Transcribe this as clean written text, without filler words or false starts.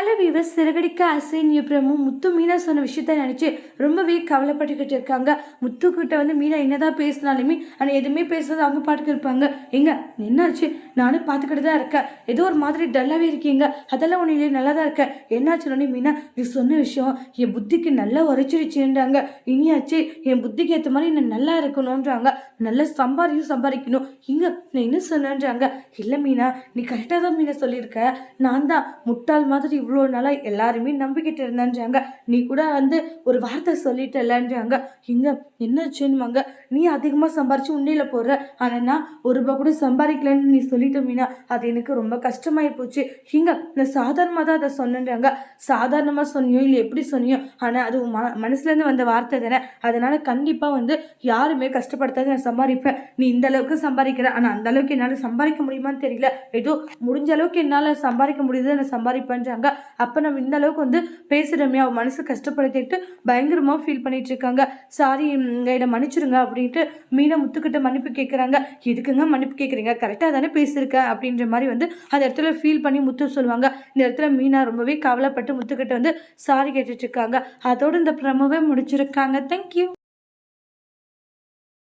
Hello viewers, Siragadikka ஆசைன்னு பிரமு முத்து மீனா சொன்ன விஷயத்த நினச்சி ரொம்பவே கவலைப்பட்டுக்கிட்டு இருக்காங்க. முத்துக்கிட்ட வந்து மீனா என்னதான் பேசினாலுமே ஆனால் எதுவுமே பேசுறது அவங்க பாட்டுக்கு இருப்பாங்க. எங்க என்னாச்சு? நானும் பார்த்துக்கிட்டு தான் இருக்கேன். ஏதோ ஒரு மாதிரி டல்லாகவே இருக்கீங்க. அதெல்லாம் ஒன்றும் இல்லையே, நல்லா தான் இருக்கேன். என்னாச்சுன்னு மீனா, நீ சொன்ன விஷயம் என் புத்திக்கு நல்லா உரைச்சிருச்சுன்றாங்க. இனியாச்சு என் புத்திக்கு ஏற்ற மாதிரி நான் நல்லா இருக்கணுன்றாங்க. நல்லா சம்பாதிக்கணும். இங்க நான் என்ன சொன்னேன்றாங்க. இல்லை மீனா, நீ கரெக்டாக தான் மீனா சொல்லியிருக்க. நான் தான் முட்டாள் மாதிரி இவ்வளோ நாளாக எல்லாருமே நம்பிக்கிட்டு இருந்தேன்றாங்க. நீ கூட வந்து ஒரு வார்த்தை சொல்லிட்டலன்றாங்க. இங்க என்னாச்சுன்னுவாங்க. நீ அதிகமாக சம்பாரிச்சு உண்மையில் போடுற, ஆனால் நான் ஒரு ரூபா கூட சம்பாதிக்கலன்னு நீ சொல்லிட்ட மீனா, அது எனக்கு ரொம்ப கஷ்டமாயி போச்சு. இங்க நான் சாதாரணமாக தான் அதை சொன்னேன்றாங்க. சாதாரணமாக சொன்னியோ இல்லை எப்படி சொன்னியோ, ஆனால் அது மனசுலேருந்து வந்த வார்த்தை தானே. அதனால கண்டிப்பாக வந்து யாருமே கஷ்டப்படுத்தாது நான் சம்பாதிப்பேன். நீ இந்த அளவுக்கு சம்பாதிக்கிற, ஆனால் அந்த அளவுக்கு என்னால் சம்பாதிக்க முடியுமான்னு தெரியல. ஏதோ முடிஞ்ச அளவுக்கு என்னால் சம்பாதிக்க முடியுது, நான் சம்பாதிப்பேன்றாங்க. அப்போ நம்ம இந்த அளவுக்கு வந்து பேசுகிறோமே, அவன் மனசு கஷ்டப்படுத்திட்டு பயங்கரமாக ஃபீல் பண்ணிட்டு இருக்காங்க. சாரி என்னை மன்னிச்சிருங்க அப்படின்ட்டு மீனா முத்துக்கிட்ட மன்னிப்பு கேட்குறாங்க. எதுக்குங்க மன்னிப்பு கேட்குறீங்க? கரெக்டாக தானே பேசியிருக்கேன் அப்படின்ற மாதிரி வந்து அந்த இடத்துல ஃபீல் பண்ணி முத்து சொல்லுவாங்க. இந்த இடத்துல மீனா ரொம்பவே கவலைப்பட்டு முத்துக்கிட்ட வந்து சாரி கேட்டுட்டு இருக்காங்க. அதோடு இந்த ப்ரமோவே முடிச்சிருக்காங்க. தேங்க்யூ.